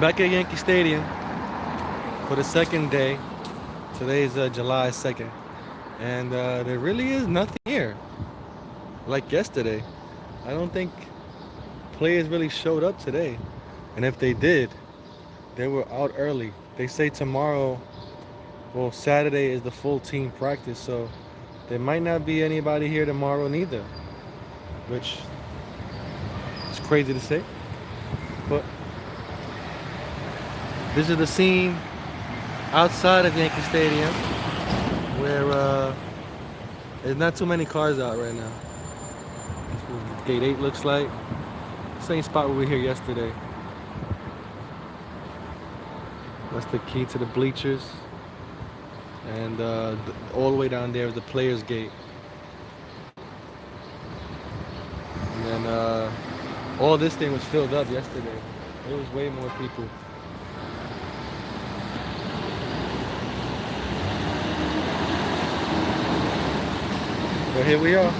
Back at Yankee Stadium for the second day. Today is July 2nd. And there really is nothing here like yesterday. I don't think players really showed up today. And if they did, they were out early. They say tomorrow, well, Saturday is the full team practice. So there might not be anybody here tomorrow neither, which is crazy to say. But this is the scene outside of Yankee Stadium where there's not too many cars out right now. This is what Gate 8 looks like. Same spot where we were here yesterday. That's the key to the bleachers. And all the way down there is the players' gate. And then all this thing was filled up yesterday. There was way more people. But here we are.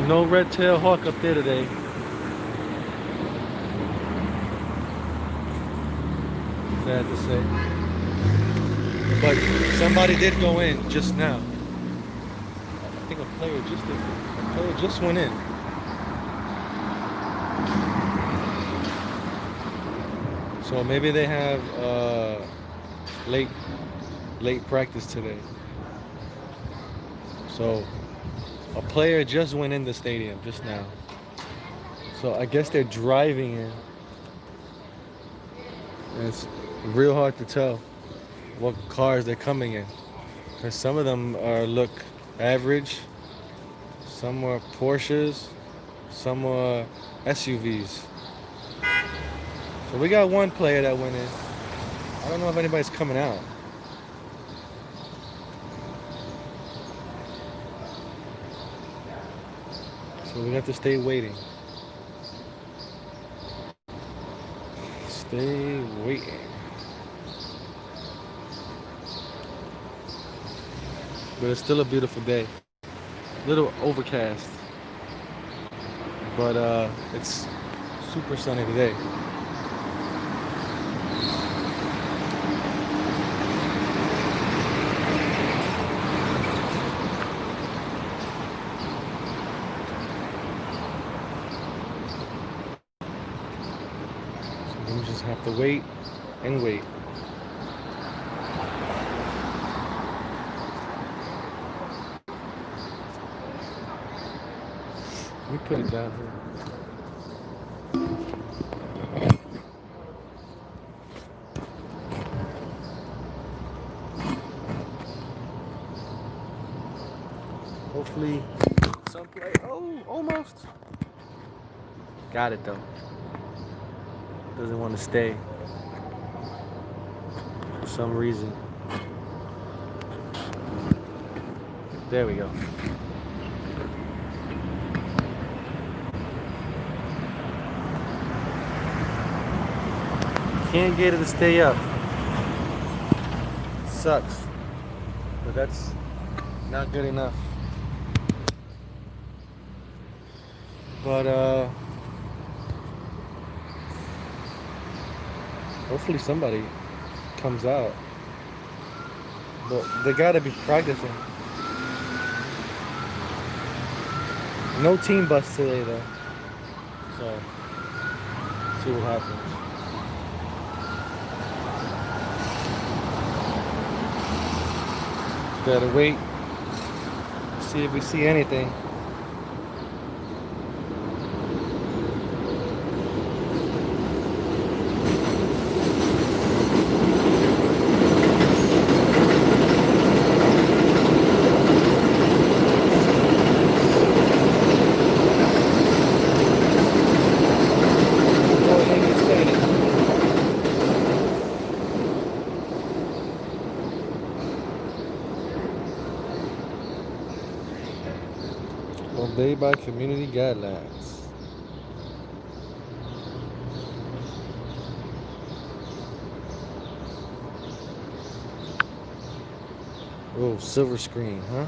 No red-tailed hawk up there today. Sad to say. But somebody did go in just now. I think a player just did. A player just went in. So maybe they have late practice today. So a player just went in the stadium just now. So I guess they're driving in. And it's real hard to tell what cars they're coming in. Because some of them look average. Some are Porsches. Some are SUVs. So we got one player that went in. I don't know if anybody's coming out. So we have to stay waiting. Stay waiting. But it's still a beautiful day. A little overcast. But it's super sunny today. So we just have to wait and wait. Let me put it down here. Hopefully, some play. Oh, almost. Got it though. Doesn't want to stay for some reason. There we go. Can't get it to stay up. Sucks. But that's not good enough. But hopefully somebody comes out. But they gotta be practicing. No team bus today though. So see what happens. Gotta wait. See if we see anything. Obey by community guidelines. Oh, silver screen, huh?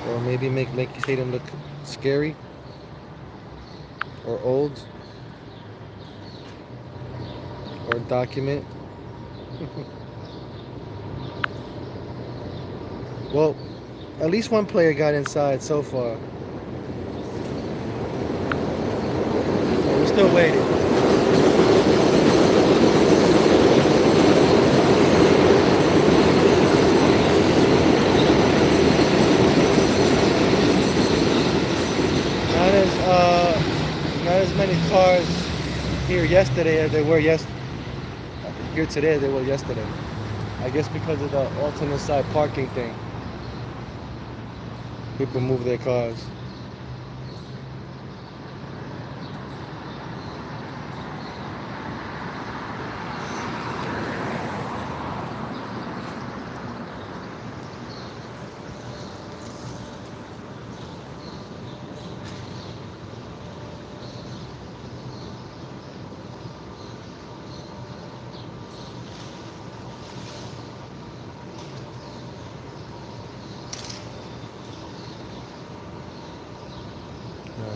Or maybe make Yankee Stadium look scary or old or document. Well, at least one player got inside so far. We're still waiting. Not as not as many cars here yesterday as they were here today as they were yesterday. I guess because of the alternate side parking thing. People move their cars.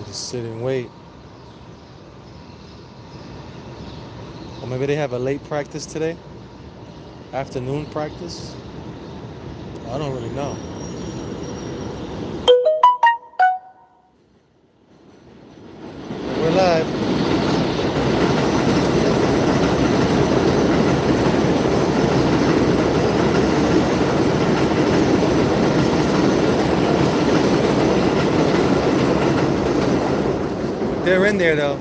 Just sit and wait. Or maybe they have a late practice today? Afternoon practice? I don't really know. We're live. They're in there though.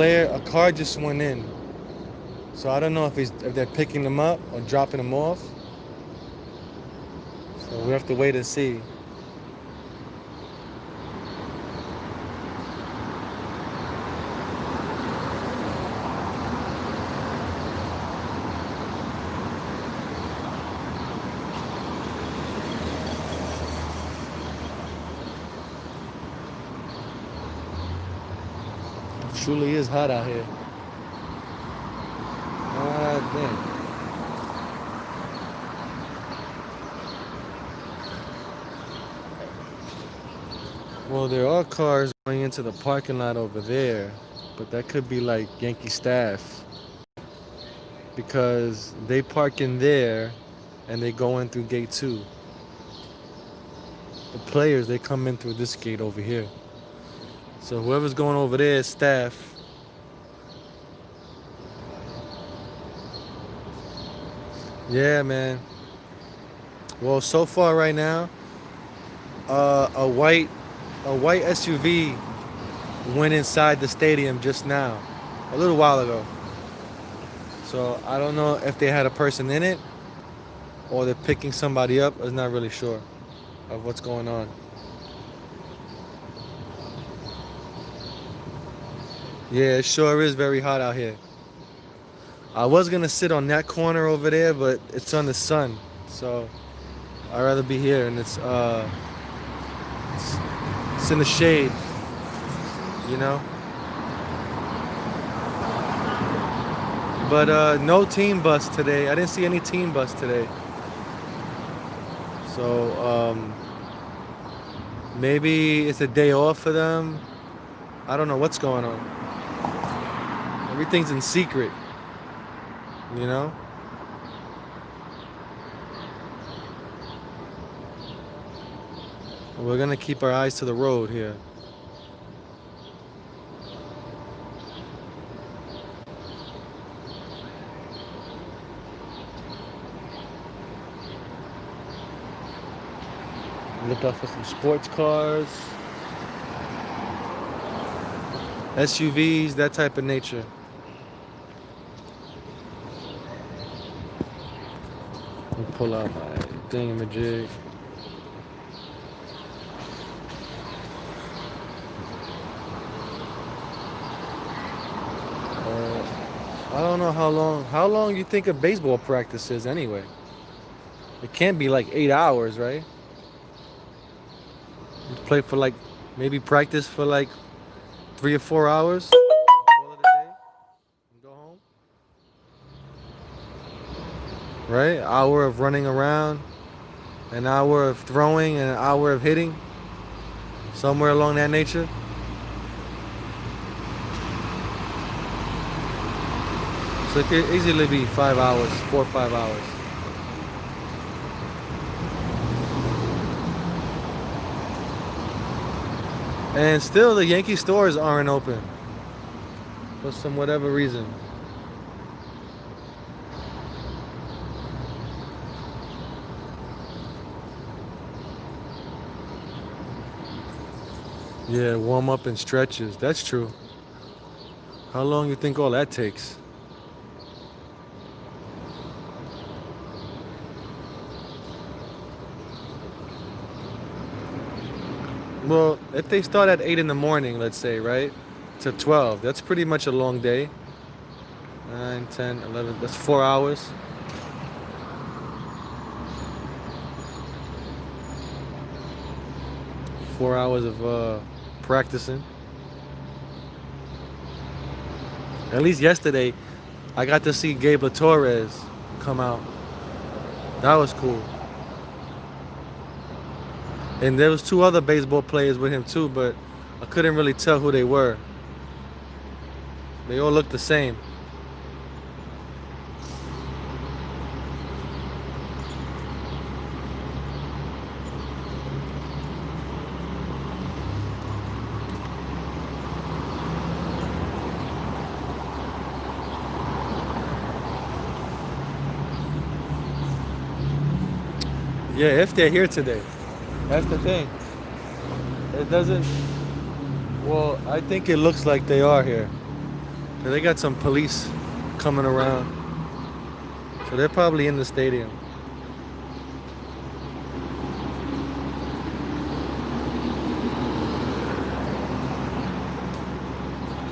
A car just went in. So I don't know if they're picking them up or dropping them off. So we have to wait and see. It truly is hot out here. God damn. Well, there are cars going into the parking lot over there, but that could be like Yankee staff because they park in there and they go in through gate 2. The players, they come in through this gate over here. So whoever's going over there is staff. Yeah, man. Well, so far right now, a white SUV went inside the stadium just now, a little while ago. So I don't know if they had a person in it or they're picking somebody up. I'm not really sure of what's going on. Yeah, it sure is very hot out here. I was gonna sit on that corner over there, but it's on the sun, so I'd rather be here, and it's in the shade, you know. But no team bus today. I didn't see any team bus today. So maybe it's a day off for them. I don't know what's going on. Everything's in secret, you know. We're gonna keep our eyes to the road here. Look out for some sports cars, SUVs, that type of nature. I'll pull out my thingamajig. I don't know how long. How long you think a baseball practice is anyway? It can't be like 8 hours, right? You play for like maybe practice for like 3 or 4 hours. Call it a day and go home. Right? Hour of running around. an hour of throwing and an hour of hitting, somewhere along that nature. So it could easily be 5 hours, 4 or 5 hours. And still, the Yankee stores aren't open for some whatever reason. Yeah, warm up and stretches. That's true. How long you think all that takes? Well, if they start at 8 in the morning, let's say, right, to 12, that's pretty much a long day. 9, 10, 11, that's 4 hours. 4 hours of practicing. At least yesterday, I got to see Gabriel Torres come out. That was cool. And there was two other baseball players with him too, but I couldn't really tell who they were. They all looked the same. Yeah, if they're here today. That's the thing. It doesn't. Well, I think it looks like they are here. They got some police coming around. So they're probably in the stadium.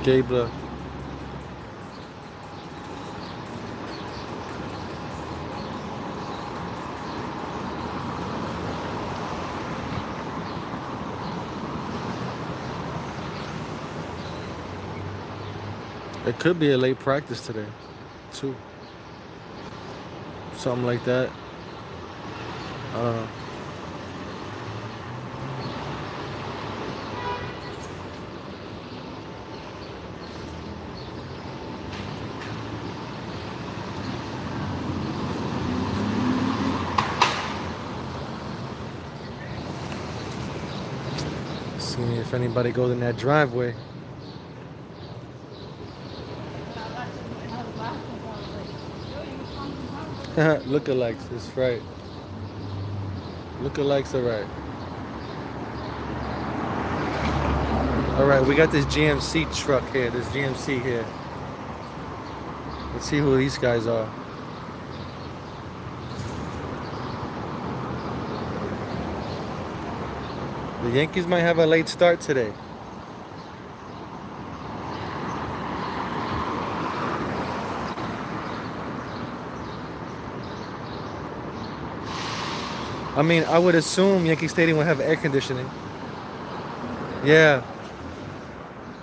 Gabler. It could be a late practice today, too. Something like that. I don't know. See if anybody goes in that driveway. Lookalikes is right. Lookalikes are right. All right, we got this GMC truck here. This GMC here. Let's see who these guys are. The Yankees might have a late start today. I mean, I would assume Yankee Stadium would have air conditioning. Yeah.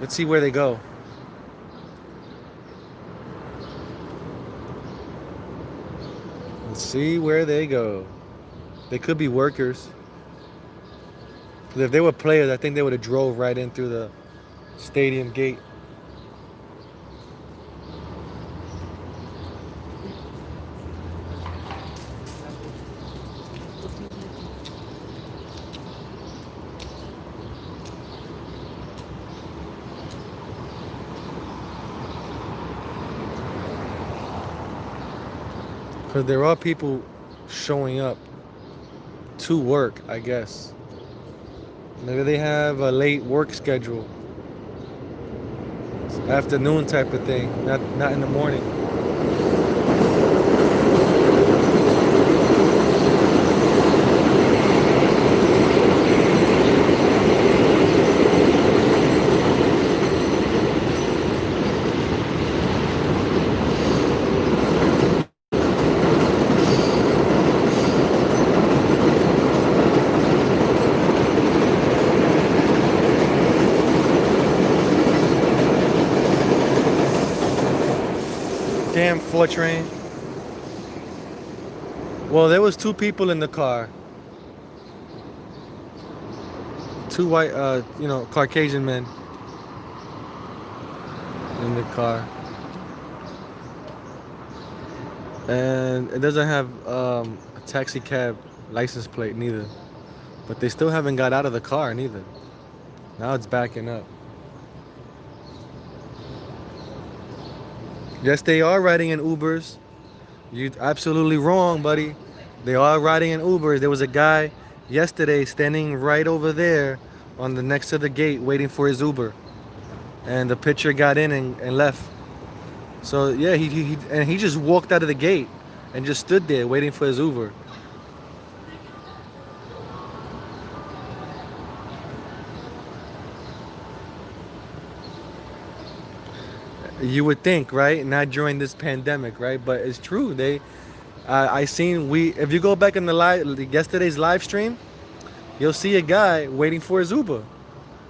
Let's see where they go. Let's see where they go. They could be workers. 'Cause if they were players, I think they would have drove right in through the stadium gate. Because there are people showing up to work, I guess. Maybe they have a late work schedule. It's afternoon type of thing, not in the morning. Damn Fortrain. Well, there was two people in the car. two white, Caucasian men in the car, and it doesn't have a taxi cab license plate neither. But they still haven't got out of the car neither. Now it's backing up. Yes, they are riding in Ubers. You're absolutely wrong, buddy. They are riding in Ubers. There was a guy yesterday standing right over there on the next to the gate waiting for his Uber. And the pitcher got in and left. So yeah, he just walked out of the gate and just stood there waiting for his Uber. You would think, right? Not during this pandemic, right? But it's true. I seen if you go back in yesterday's live stream, you'll see a guy waiting for his Uber.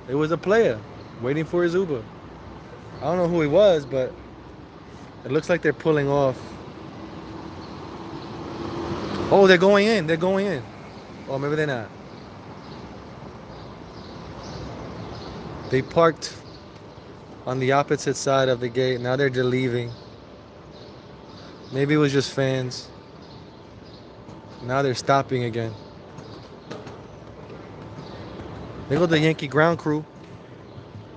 It was a player waiting for his Uber. I don't know who he was, but it looks like they're pulling off. Oh, they're going in. They're going in. Oh, maybe they're not. They parked on the opposite side of the gate. Now they're just leaving. Maybe it was just fans. Now they're stopping again. There go the Yankee ground crew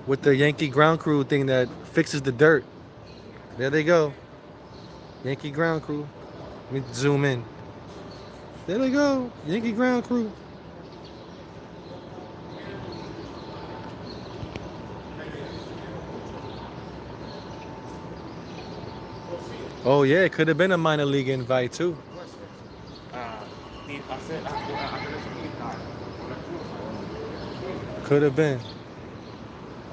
with the Yankee ground crew thing that fixes the dirt. There they go. Yankee ground crew. Let me zoom in. There they go. Yankee ground crew. Oh yeah, it could have been a minor league invite too. Could have been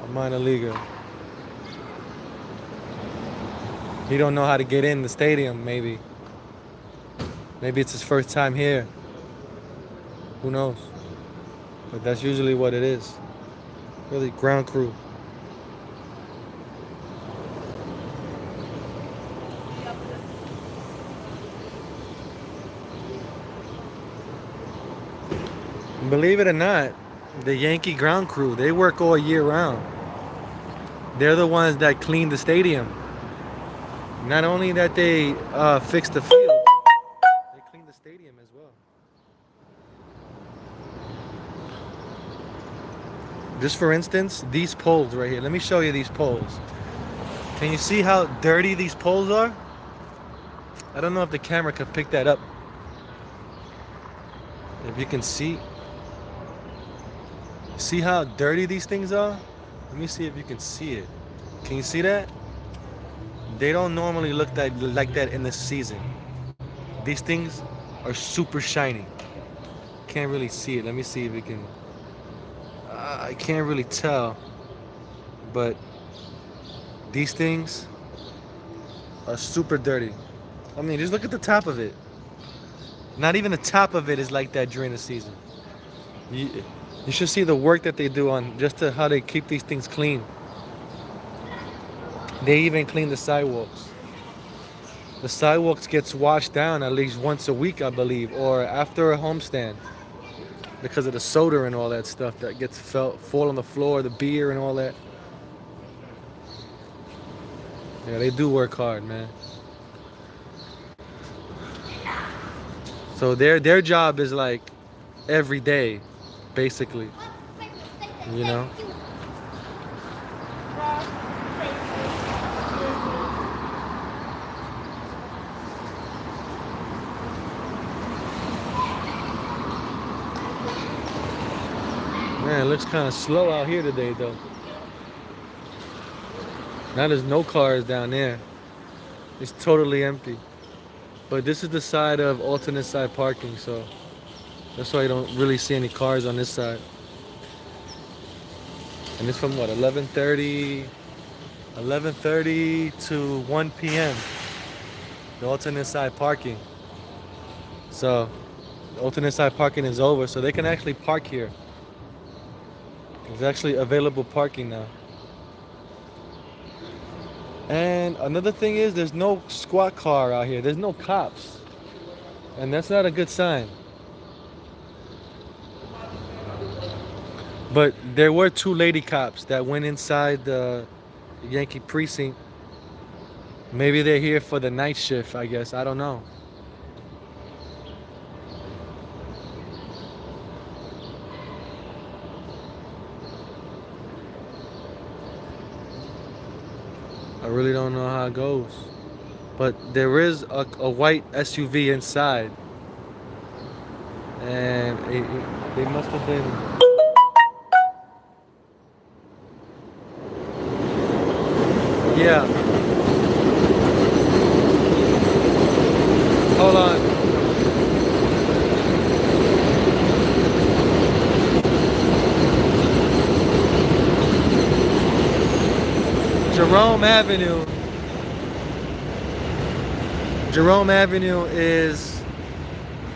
a minor leaguer. He don't know how to get in the stadium, maybe. Maybe it's his first time here. Who knows? But that's usually what it is. Really, ground crew. Believe it or not, the Yankee ground crew, they work all year round. They're the ones that clean the stadium. Not only that they fix the field, they clean the stadium as well. Just for instance, these poles right here. Let me show you these poles. Can you see how dirty these poles are? I don't know if the camera can pick that up. If you can see. See how dirty these things are? Let me see if you can see it. Can you see that? They don't normally look like that in the season. These things are super shiny. Can't really see it. Let me see if we can. I can't really tell. But these things are super dirty. I mean, just look at the top of it. Not even the top of it is like that during the season. You should see the work that they do on just how they keep these things clean. They even clean the sidewalks. The sidewalks gets washed down at least once a week, I believe, or after a homestand, because of the soda and all that stuff that gets fall on the floor, the beer and all that. Yeah, they do work hard, man. So their job is like every day, basically, you know. Man, it looks kind of slow out here today, though. Now there's no cars down there. It's totally empty. But this is the side of alternate side parking, so that's why you don't really see any cars on this side. And it's from what, 11:30 to 1 p.m. The alternate side parking. So the alternate side parking is over, so they can actually park here. There's actually available parking now. And another thing is there's no squad car out here. There's no cops. And that's not a good sign. But there were two lady cops that went inside the Yankee precinct. Maybe they're here for the night shift, I guess. I don't know. I really don't know how it goes. But there is a white SUV inside. And they must have been. Yeah, hold on. Jerome Avenue. Jerome Avenue is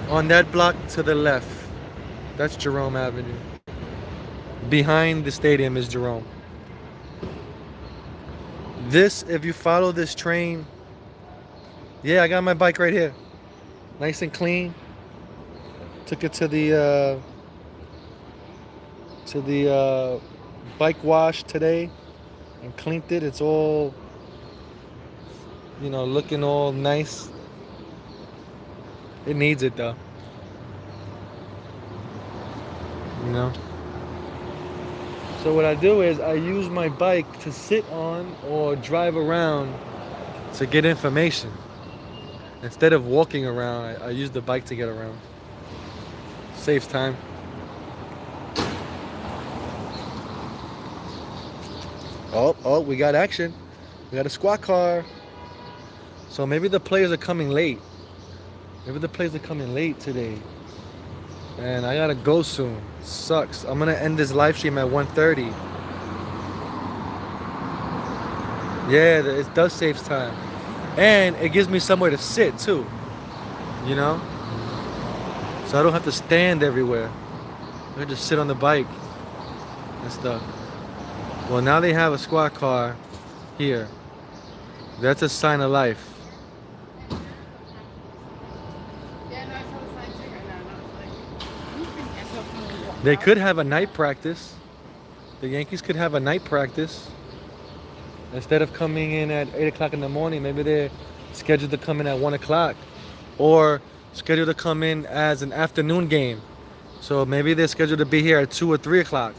on that block to the left. That's Jerome Avenue. Behind the stadium is Jerome. This, if you follow this train, yeah, I got my bike right here. Nice and clean. Took it to the bike wash today and cleaned it. It's all, looking all nice. It needs it though. You know. So what I do is I use my bike to sit on or drive around to get information. Instead of walking around, I use the bike to get around. Saves time. Oh, we got action. We got a squad car. So maybe the players are coming late. Maybe the players are coming late today. And I gotta go soon. Sucks. I'm gonna end this live stream at 1:30. Yeah, it does save time. And it gives me somewhere to sit too. You know? So I don't have to stand everywhere. I can just sit on the bike and stuff. Well, now they have a squad car here. That's a sign of life. They could have a night practice. The Yankees could have a night practice. Instead of coming in at 8 o'clock in the morning, maybe they're scheduled to come in at 1 o'clock. Or scheduled to come in as an afternoon game. So maybe they're scheduled to be here at 2 or 3 o'clock.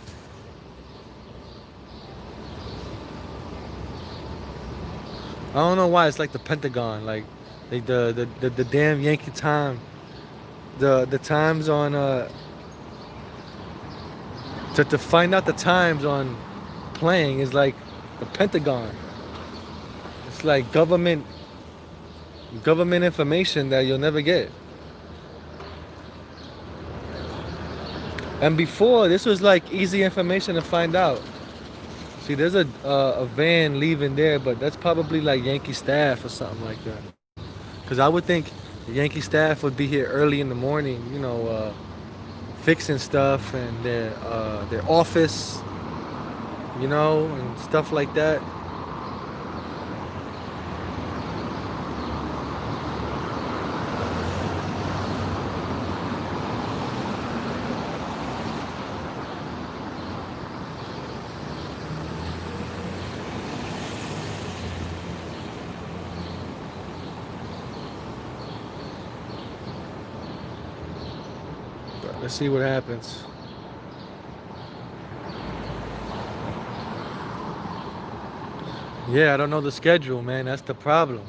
I don't know why it's like the Pentagon, like the damn Yankee time, the times on to find out the times on playing is like the Pentagon. It's like government information that you'll never get. And before, this was like easy information to find out. See, there's a van leaving there, but that's probably like Yankee staff or something like that. Because I would think the Yankee staff would be here early in the morning, fixing stuff and their office, and stuff like that. Let's see what happens. Yeah, I don't know the schedule, man. That's the problem.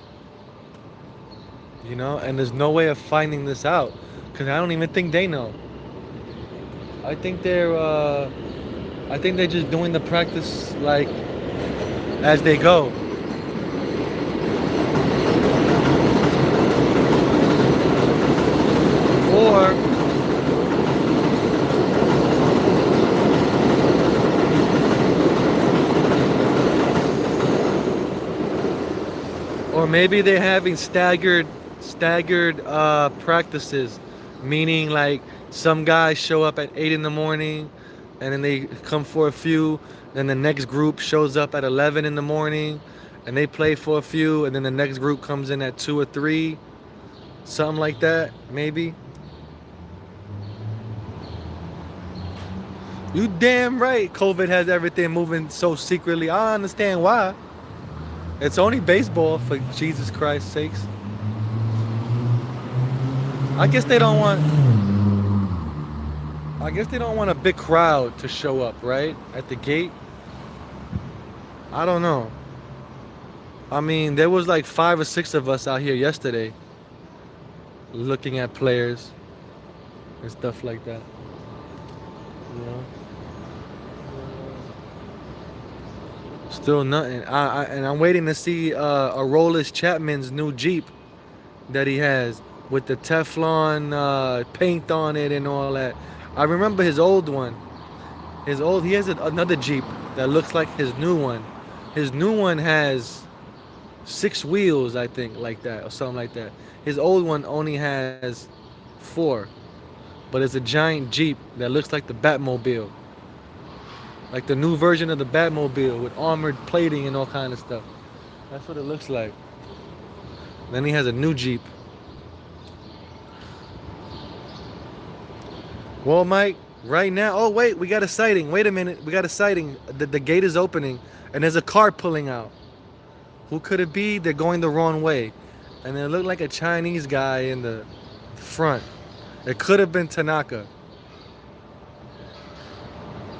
And there's no way of finding this out because I don't even think they know. I think they're just doing the practice like as they go. Or maybe they're having staggered practices, meaning like some guys show up at 8 in the morning and then they come for a few, then the next group shows up at 11 in the morning and they play for a few, and then the next group comes in at 2 or 3, something like that, maybe. You damn right COVID has everything moving so secretly. I understand why. It's only baseball, for Jesus Christ's sakes. I guess they don't want I guess they don't want a big crowd to show up, right? At the gate. I don't know. I mean, there was like 5 or 6 of us out here yesterday looking at players and stuff like that. You know? Still nothing. And I'm waiting to see Aroldis Chapman's new Jeep that he has with the Teflon paint on it and all that. I remember his old one. He has another Jeep that looks like his new one. His new one has 6 wheels, I think, like that, or something like that. His old one only has 4, but it's a giant Jeep that looks like the Batmobile, like the new version of the Batmobile with armored plating and all kind of stuff. That's what it looks like. Then he has a new Jeep. Well, Mike, right now. Oh wait, we got a sighting. Wait a minute, we got a sighting. The gate is opening, and there's a car pulling out. Who could it be? They're going the wrong way. And it looked like a Chinese guy in the front. It could have been Tanaka.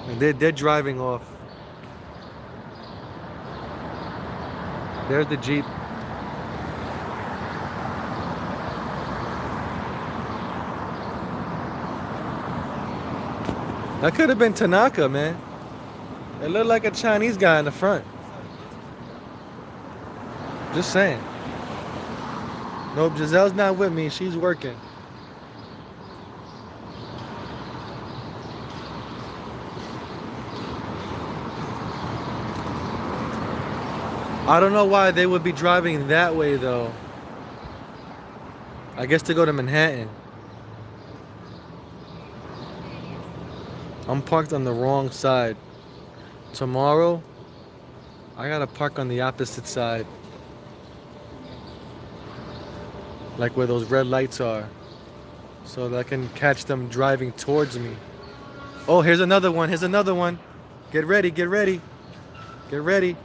And they're driving off. There's the Jeep. That could have been Tanaka, man. It looked like a Chinese guy in the front. Just saying. Nope, Giselle's not with me. She's working. I don't know why they would be driving that way, though. I guess to go to Manhattan. I'm parked on the wrong side. Tomorrow, I gotta park on the opposite side. Like where those red lights are. So that I can catch them driving towards me. Oh, here's another one. Here's another one. Get ready, get ready. Get ready.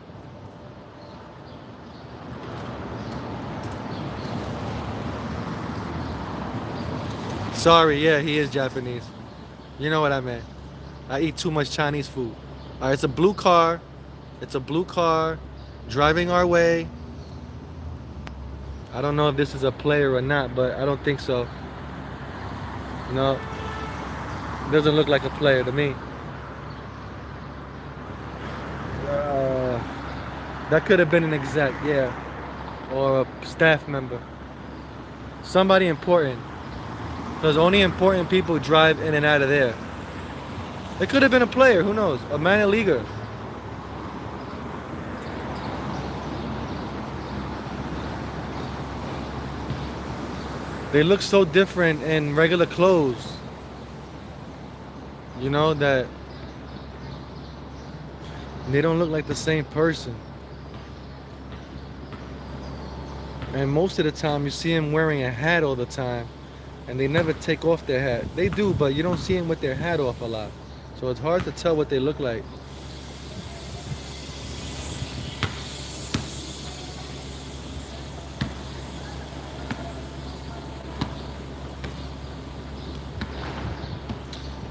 Sorry, yeah, he is Japanese. You know what I meant. I eat too much Chinese food. All right, it's a blue car. It's a blue car driving our way. I don't know if this is a player or not, but I don't think so. No, it doesn't look like a player to me. That could have been an exec, yeah, or a staff member. Somebody important. Because only important people drive in and out of there. It could have been a player, who knows? A minor leaguer. They look so different in regular clothes. You know, that they don't look like the same person. And most of the time you see them wearing a hat all the time. And they never take off their hat. They do, but you don't see them with their hat off a lot. So it's hard to tell what they look like.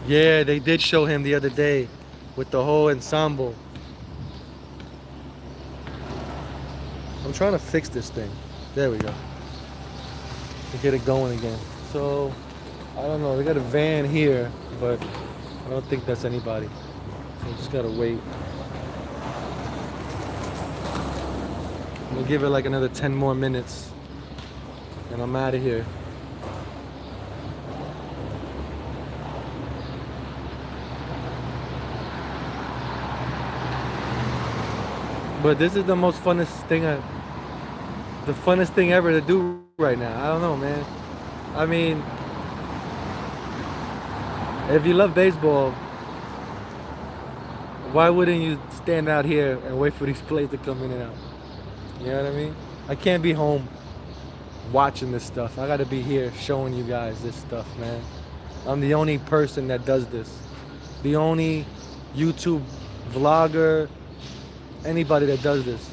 Yeah, they did show him the other day with the whole ensemble. I'm trying to fix this thing. There we go. To get it going again. So, I don't know. They got a van here, but I don't think that's anybody. So just gotta wait. We'll give it like another 10 more minutes. And I'm out of here. But this is the most funnest thing the funnest thing ever to do right now. I don't know, man. I mean, if you love baseball, why wouldn't you stand out here and wait for these plays to come in and out? You know what I mean? I can't be home watching this stuff. I gotta be here showing you guys this stuff, man. I'm the only person that does this. the only YouTube vlogger, anybody that does this.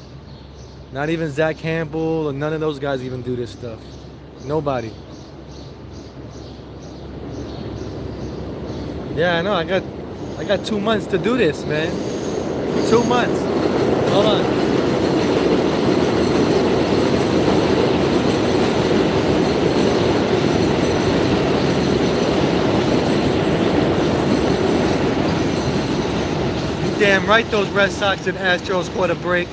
Not even Zach Campbell or none of those guys even do this stuff. Nobody. Yeah, I know. I got 2 months to do this, man. 2 months. Hold on. Damn right those Red Sox and Astros caught a break.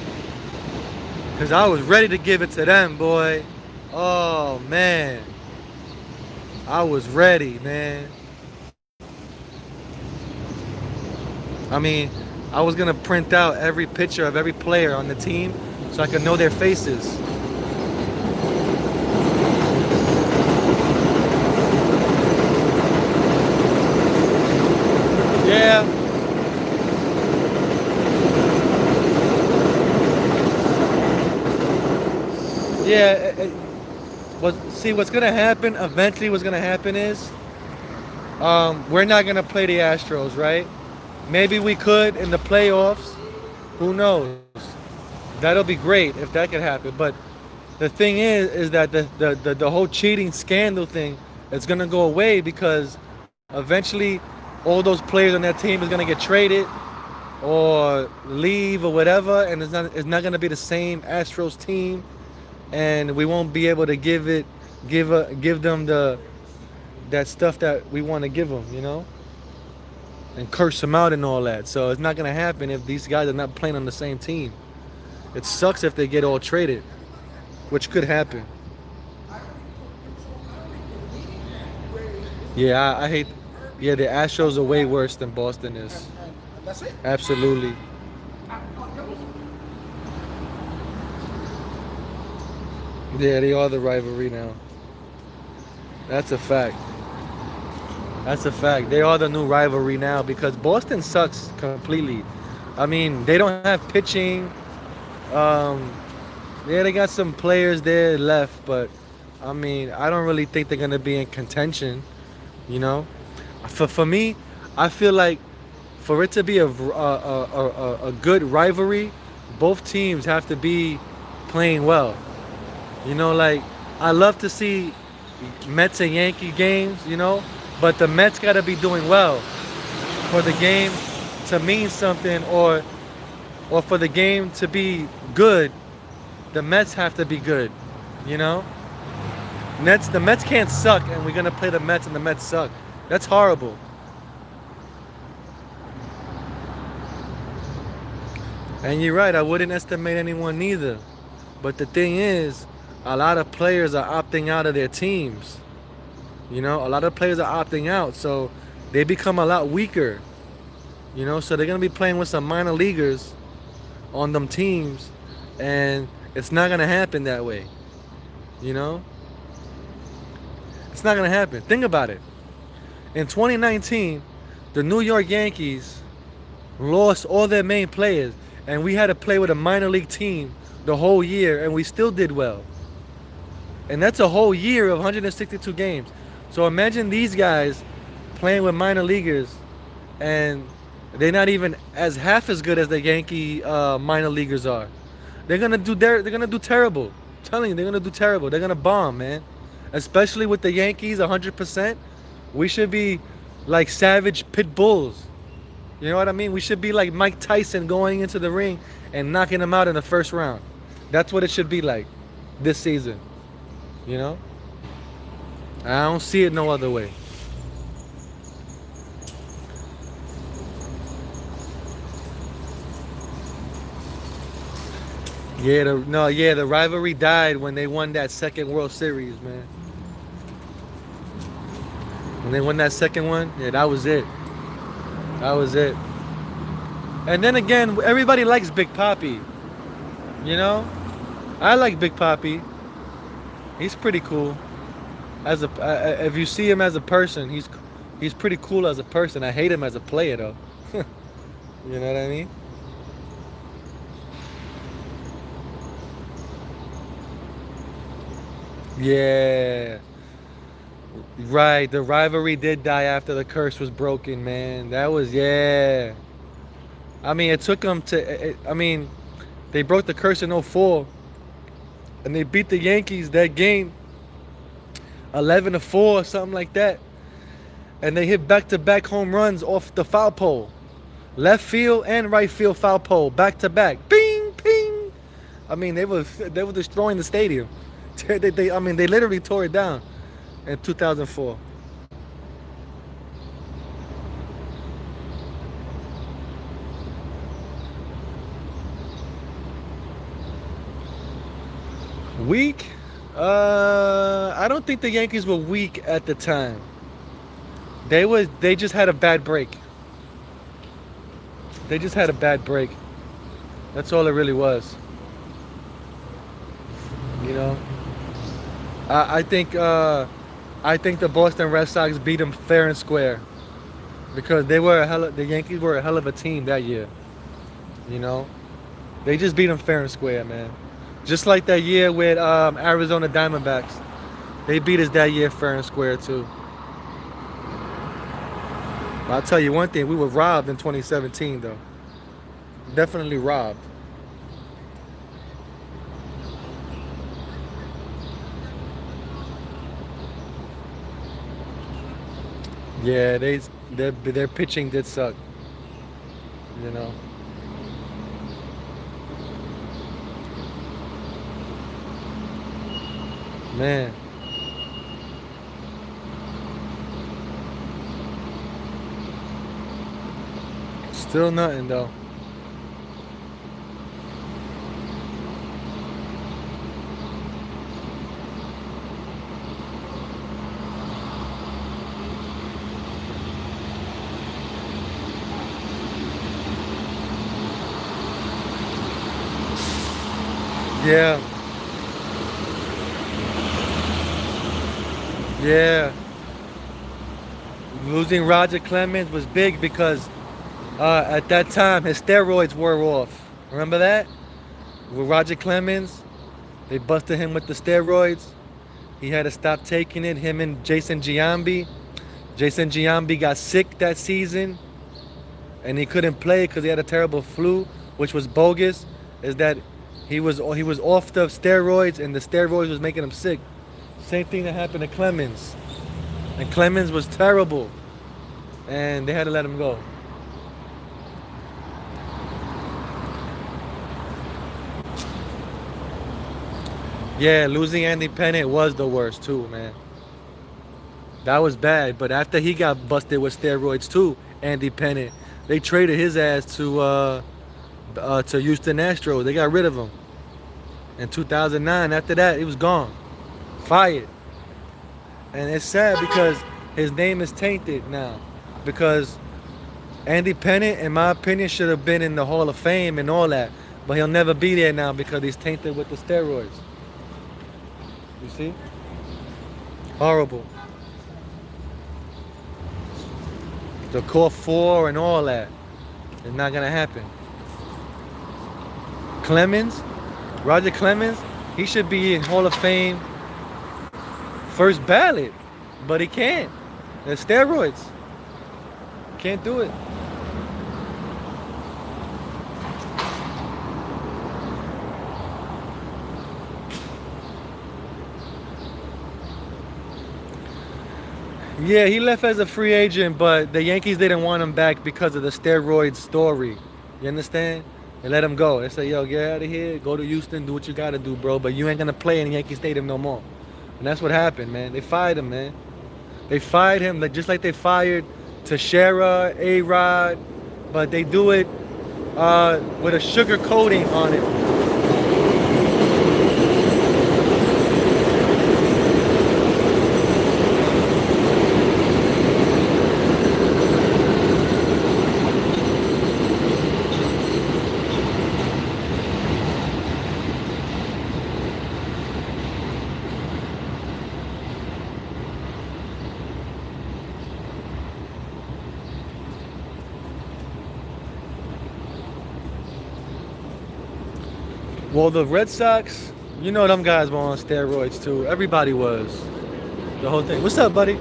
Because I was ready to give it to them, boy. Oh, man. I was ready, man. I mean, I was going to print out every picture of every player on the team so I could know their faces. Yeah. Yeah, see, what's gonna happen eventually? What's gonna happen is, we're not gonna play the Astros, right? Maybe we could in the playoffs. Who knows? That'll be great if that could happen. But the thing is that the whole cheating scandal thing is gonna go away because eventually all those players on that team is gonna get traded or leave or whatever, and it's not gonna be the same Astros team. And we won't be able to give them that stuff that we want to give them, and curse them out and all that. So it's not gonna happen if these guys are not playing on the same team. It sucks if they get all traded, which could happen. Yeah, I hate. Yeah, the Astros are way worse than Boston is. Absolutely. Yeah, they are the rivalry now. That's a fact. That's a fact. They are the new rivalry now because Boston sucks completely. I mean, they don't have pitching. Yeah, they got some players there left, but I mean, I don't really think they're gonna be in contention. You know, for me, I feel like for it to be a good rivalry, both teams have to be playing well. Like I love to see Mets and Yankee games, but the Mets got to be doing well for the game to mean something, or for the game to be good. The Mets have to be good, The Mets can't suck, and we're gonna play the Mets, and the Mets suck. That's horrible. And you're right. I wouldn't estimate anyone neither. But the thing is, a lot of players are opting out of their teams. A lot of players are opting out, so they become a lot weaker. So they're gonna be playing with some minor leaguers on them teams, and it's not gonna happen that way. It's not gonna happen. Think about it. In 2019, the New York Yankees lost all their main players, and we had to play with a minor league team the whole year, and we still did well. And that's a whole year of 162 games. So imagine these guys playing with minor leaguers, and they're not even half as good as the Yankee minor leaguers are. They're gonna do terrible. I'm telling you, they're gonna do terrible. They're gonna bomb, man. Especially with the Yankees, 100%. We should be like savage pit bulls. You know what I mean? We should be like Mike Tyson going into the ring and knocking them out in the first round. That's what it should be like this season. I don't see it no other way. The rivalry died when they won that second World Series, man. When they won that second one, that was it. That was it. And then again, everybody likes Big Papi. I like Big Papi. He's pretty cool. If you see him as a person, he's pretty cool as a person. I hate him as a player, though. You know what I mean? Yeah. Right, the rivalry did die after the curse was broken, man. That was yeah. I mean, it took them to. I mean, they broke the curse in '04, and they beat the Yankees that game, 11-4, something like that. And they hit back-to-back home runs off the foul pole, left field and right field foul pole, back to back. Bing, ping. I mean, they were destroying the stadium. I mean, they literally tore it down in 2004. Weak? I don't think the Yankees were weak at the time. They just had a bad break. They just had a bad break. That's all it really was. You know, I think I think the Boston Red Sox beat them fair and square because the Yankees were a hell of a team that year. You know, they just beat them fair and square, man. Just like that year with Arizona Diamondbacks, they beat us that year fair and square too. But I'll tell you one thing: we were robbed in 2017, though. Definitely robbed. Yeah, their pitching did suck. You know, man. Still nothing though. Yeah, yeah. Losing Roger Clemens was big because at that time his steroids wore off. Remember that? With Roger Clemens, they busted him with the steroids. He had to stop taking it. Him and Jason Giambi. Jason Giambi got sick that season, and he couldn't play because he had a terrible flu, which was bogus. Is that he was off the steroids, and the steroids was making him sick. Same thing that happened to Clemens, and Clemens was terrible, and they had to let him go. Yeah, losing Andy Pettitte was the worst too, man. That was bad. But after he got busted with steroids too, Andy Pettitte, they traded his ass to Houston Astros. They got rid of him in 2009. After that, he was gone, fired. And it's sad because his name is tainted now. Because Andy Pettitte, in my opinion, should have been in the Hall of Fame and all that. But he'll never be there now because he's tainted with the steroids. You see? Horrible. The core four and all that. It's not gonna happen. Clemens, Roger Clemens, he should be in Hall of Fame first ballot, but he can't. The steroids. Can't do it. Yeah, he left as a free agent, but the Yankees didn't want him back because of the steroid story. You understand? They let him go. They said, yo, get out of here, go to Houston, do what you gotta do, bro. But you ain't gonna play in Yankee Stadium no more. And that's what happened, man. They fired him, man. They fired him just like they fired Teixeira, A-Rod, but they do it with a sugar coating on it. Well, the Red Sox, you know them guys were on steroids too. Everybody was. The whole thing. What's up, buddy?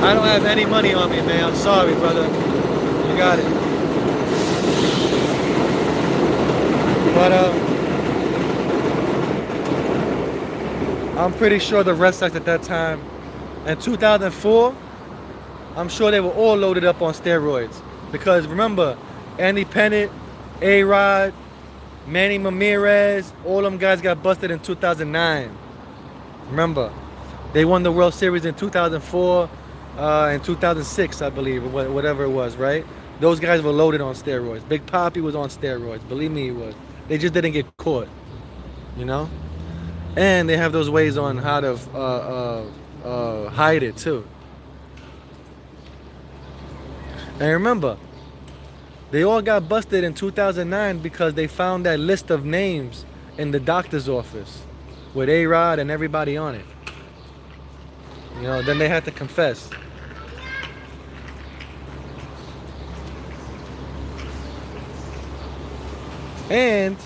I don't have any money on me, man. I'm sorry, brother. You got it. But I'm pretty sure the Red Sox at that time, in 2004, I'm sure they were all loaded up on steroids. Because remember, Andy Pettitte, A-Rod, Manny Ramirez, all them guys got busted in 2009. Remember, they won the World Series in 2004 and 2006, I believe, or whatever it was, right? Those guys were loaded on steroids. Big Papi was on steroids. Believe me, he was. They just didn't get caught, you know? And they have those ways on how to hide it, too. And remember, they all got busted in 2009 because they found that list of names in the doctor's office with A-Rod and everybody on it. You know, then they had to confess. And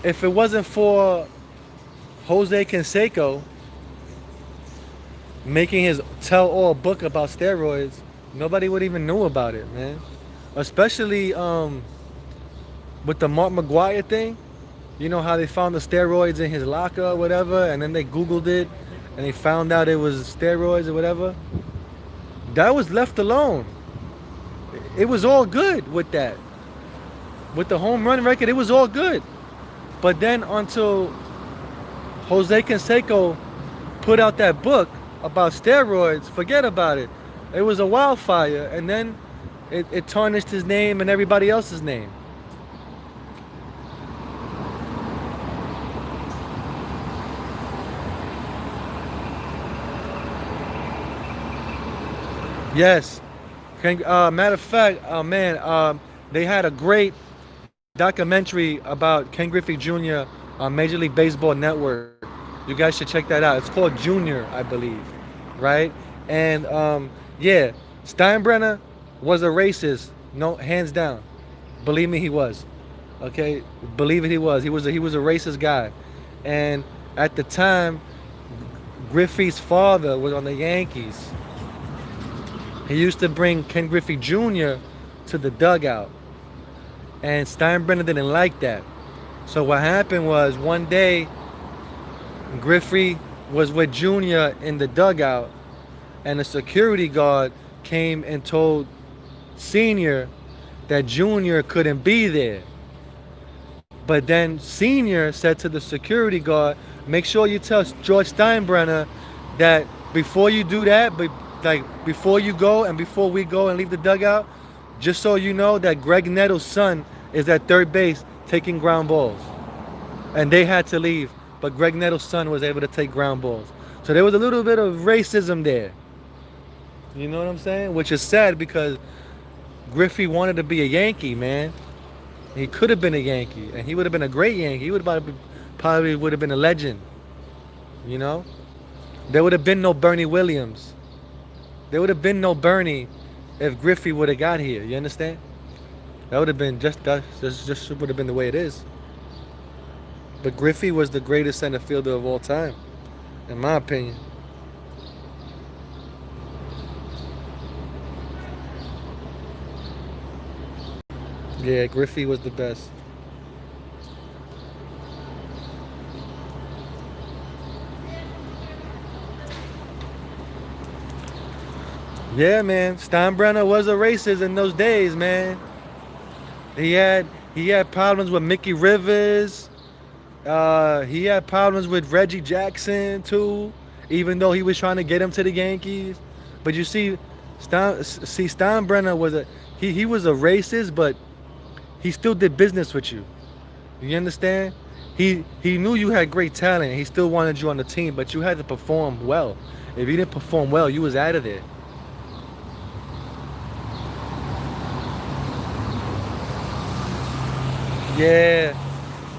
if it wasn't for Jose Canseco making his tell-all book about steroids, nobody would even know about it, man. Especially with the Mark McGwire thing. You know how they found the steroids in his locker or whatever, and then they Googled it, and they found out it was steroids or whatever. That was left alone. It was all good with that. With the home run record, it was all good. But then until Jose Canseco put out that book about steroids, forget about it. It was a wildfire, and then it tarnished his name and everybody else's name. Yes. Matter of fact, they had a great documentary about Ken Griffey Jr. on Major League Baseball Network. You guys should check that out. It's called Junior, I believe, right? And yeah, Steinbrenner was a racist, no, hands down. Believe me, he was. Okay, believe it, he was. He was a racist guy, and at the time, Griffey's father was on the Yankees. He used to bring Ken Griffey Jr. to the dugout. And Steinbrenner didn't like that. So what happened was one day, Griffey was with Jr. in the dugout, and the security guard came and told Senior that Jr. couldn't be there. But then Senior said to the security guard, make sure you tell George Steinbrenner that before you do that, before you go and before we go and leave the dugout, just so you know that Greg Nettles' son is at third base taking ground balls. And they had to leave, but Greg Nettles' son was able to take ground balls. So there was a little bit of racism there. You know what I'm saying? Which is sad because Griffey wanted to be a Yankee, man. He could have been a Yankee, and he would have been a great Yankee. He probably would have been a legend. You know? There would have been no Bernie Williams. There would have been no Bernie if Griffey would have got here. You understand? That would have been just would have been the way it is. But Griffey was the greatest center fielder of all time, in my opinion. Yeah, Griffey was the best. Yeah, man. Steinbrenner was a racist in those days, man. He had problems with Mickey Rivers. He had problems with Reggie Jackson too, even though he was trying to get him to the Yankees. But you see, Steinbrenner was he was a racist, but he still did business with you. You understand? He knew you had great talent. He still wanted you on the team, but you had to perform well. If you didn't perform well, you was out of there. Yeah,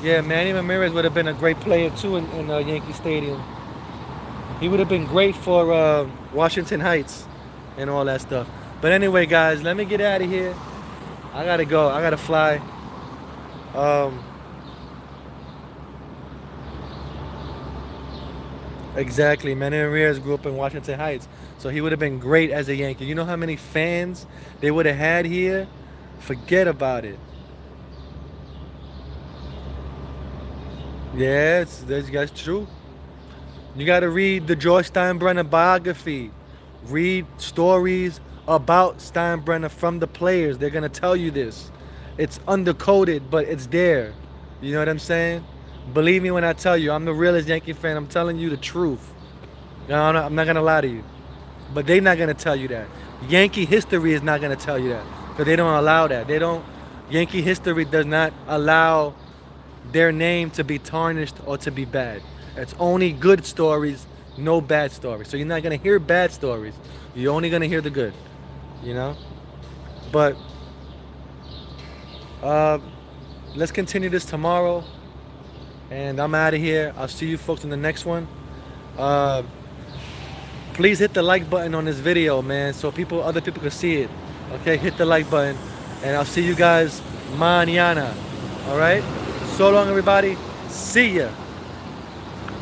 yeah. Manny Ramirez would have been a great player too in Yankee Stadium. He would have been great for Washington Heights and all that stuff. But anyway, guys, let me get out of here. I gotta go. I gotta fly. Exactly. Manny Ramirez grew up in Washington Heights, so he would have been great as a Yankee. You know how many fans they would have had here? Forget about it. Yeah, that's true. You got to read the George Steinbrenner biography. Read stories about Steinbrenner from the players. They're going to tell you this. It's undercoded, but it's there. You know what I'm saying? Believe me when I tell you, I'm the realest Yankee fan. I'm telling you the truth. You know, I'm not going to lie to you. But they're not going to tell you that. Yankee history is not going to tell you that. Because they don't allow that. They don't. Yankee history does not allow their name to be tarnished or to be bad. It's only good stories, no bad stories. So you're not gonna hear bad stories. You're only gonna hear the good, you know. But uh, let's continue this tomorrow, and I'm out of here. I'll see you folks in the next one. Uh, please hit the like button on this video, man, so other people can see it. Okay, hit the like button, and I'll see you guys mañana. All right. So long, everybody. See ya.